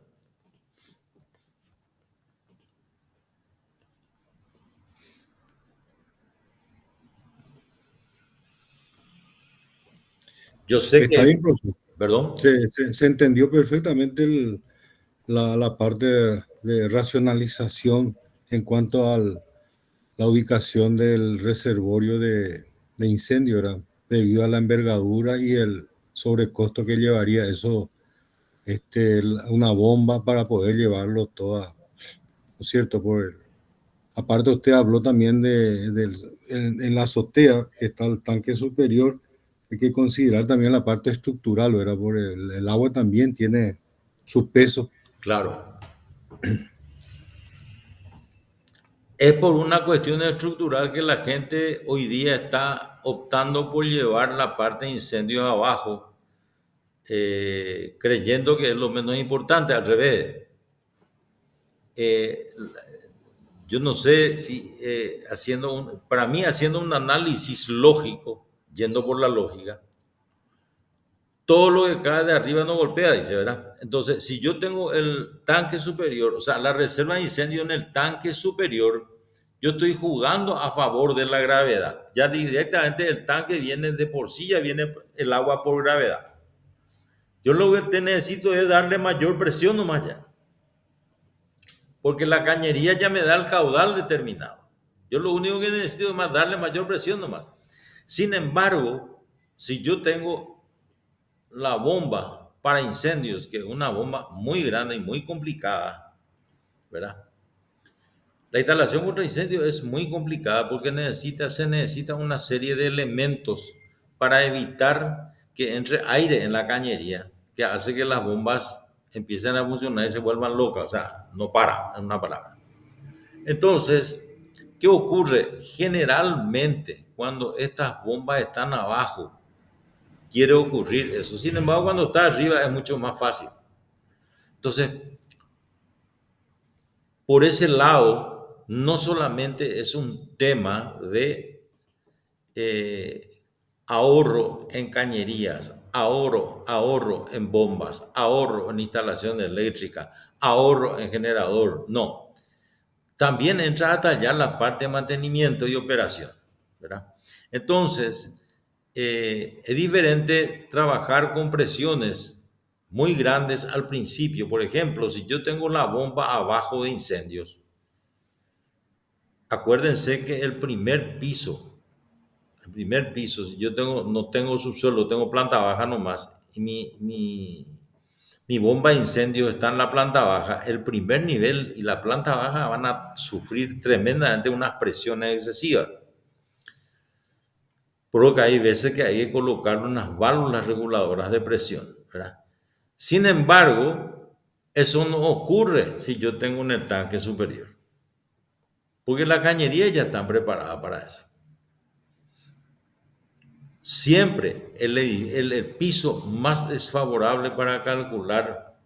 Yo sé Está que, bien, profesor. perdón, Se entendió perfectamente la parte de racionalización en cuanto a la ubicación del reservorio de incendio, ¿verdad? Debido a la envergadura y el sobrecosto que llevaría eso, una bomba para poder llevarlo toda, ¿no es cierto? Aparte usted habló también en la azotea, que está el tanque superior, hay que considerar también la parte estructural, ¿verdad? Por el agua también tiene su peso. claro. Es por una cuestión estructural que la gente hoy día está optando por llevar la parte de incendios abajo, creyendo que es lo menos importante, al revés. Eh, yo no sé si para mí haciendo un análisis lógico, yendo por la lógica, todo lo que cae de arriba no golpea, dice, ¿verdad? Entonces, si yo tengo el tanque superior, o sea, la reserva de incendio en el tanque superior, yo estoy jugando a favor de la gravedad. Ya directamente el tanque viene de por sí, ya viene el agua por gravedad. Yo lo que necesito es darle mayor presión nomás ya. Porque la cañería ya me da el caudal determinado. Yo lo único que necesito es más darle mayor presión nomás. Sin embargo, si yo tengo la bomba para incendios, que es una bomba muy grande y muy complicada, ¿verdad? La instalación contra incendios es muy complicada porque se necesita una serie de elementos para evitar que entre aire en la cañería, que hace que las bombas empiecen a funcionar y se vuelvan locas, o sea, no para, en una palabra. Entonces, ¿qué ocurre? Generalmente, cuando estas bombas están abajo, quiere ocurrir eso. Sin embargo, cuando está arriba es mucho más fácil. Entonces, por ese lado, no solamente es un tema de ahorro en cañerías, ahorro en bombas, ahorro en instalación eléctrica, ahorro en generador, no. También entra a tallar la parte de mantenimiento y operación, ¿verdad? Entonces, es diferente trabajar con presiones muy grandes al principio. Por ejemplo, si yo tengo la bomba abajo de incendios, acuérdense que el primer piso, si yo no tengo subsuelo, tengo planta baja nomás, y mi bomba de incendio está en la planta baja, el primer nivel y la planta baja van a sufrir tremendamente unas presiones excesivas. Por lo que hay veces que hay que colocar unas válvulas reguladoras de presión, ¿verdad? Sin embargo, eso no ocurre si yo tengo en el tanque superior, porque la cañería ya está preparada para eso. Siempre el piso más desfavorable para calcular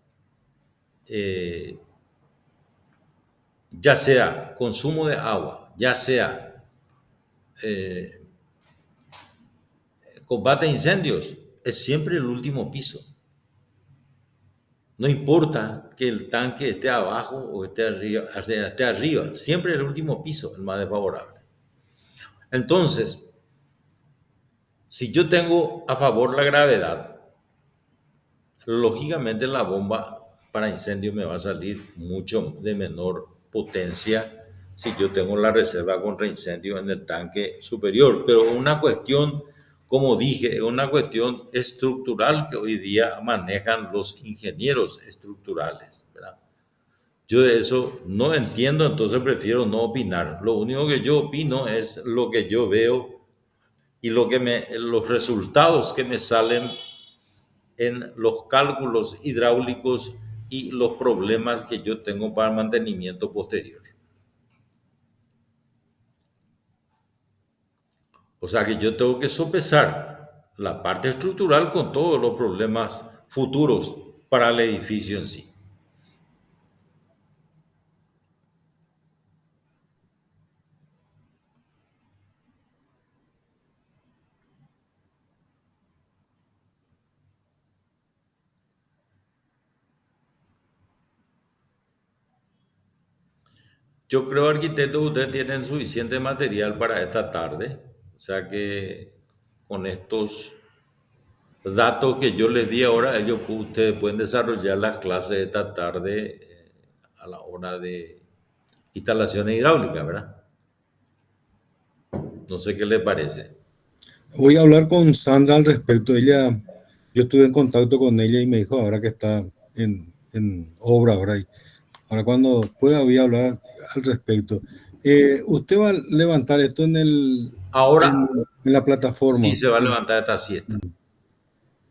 ya sea consumo de agua, ya sea combate a incendios, es siempre el último piso. No importa que el tanque esté abajo o esté arriba, siempre el último piso, el más desfavorable. Entonces, si yo tengo a favor la gravedad, lógicamente la bomba para incendio me va a salir mucho de menor potencia si yo tengo la reserva contra incendio en el tanque superior. Pero una cuestión, como dije, es una cuestión estructural que hoy día manejan los ingenieros estructurales, ¿verdad? Yo de eso no entiendo, entonces prefiero no opinar. Lo único que yo opino es lo que yo veo y los resultados que me salen en los cálculos hidráulicos y los problemas que yo tengo para el mantenimiento posterior. O sea que yo tengo que sopesar la parte estructural con todos los problemas futuros para el edificio en sí. Yo creo, arquitecto, que ustedes tienen suficiente material para esta tarde. O sea que con estos datos que yo les di ahora, ustedes pueden desarrollar las clases de esta tarde a la hora de instalaciones hidráulicas, ¿verdad? No sé qué les parece. Voy a hablar con Sandra al respecto. Yo estuve en contacto con ella y me dijo ahora que está en obra ahora. Ahora cuando pueda voy a hablar al respecto. ¿Usted va a levantar esto Ahora en la plataforma? sí se va a levantar esta siesta.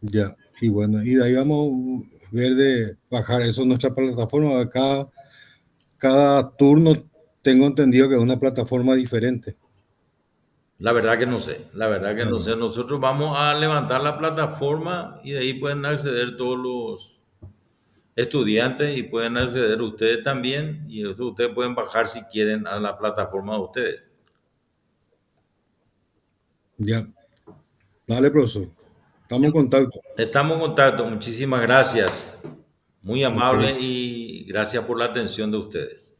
Ya, y bueno, y de ahí vamos a ver de bajar eso en nuestra plataforma. Cada turno tengo entendido que es una plataforma diferente. La verdad que no sé, la verdad que no sé. Nosotros vamos a levantar la plataforma y de ahí pueden acceder todos los estudiantes y pueden acceder ustedes también y ustedes pueden bajar si quieren a la plataforma de ustedes. Ya, dale, profesor. Estamos en contacto. Estamos en contacto, muchísimas gracias. Muy amable Ok. y gracias por la atención de ustedes.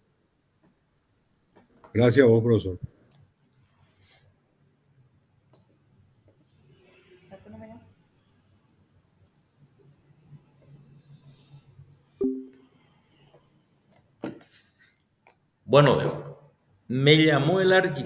Gracias a vos, profesor. Bueno, me llamó el arquitecto.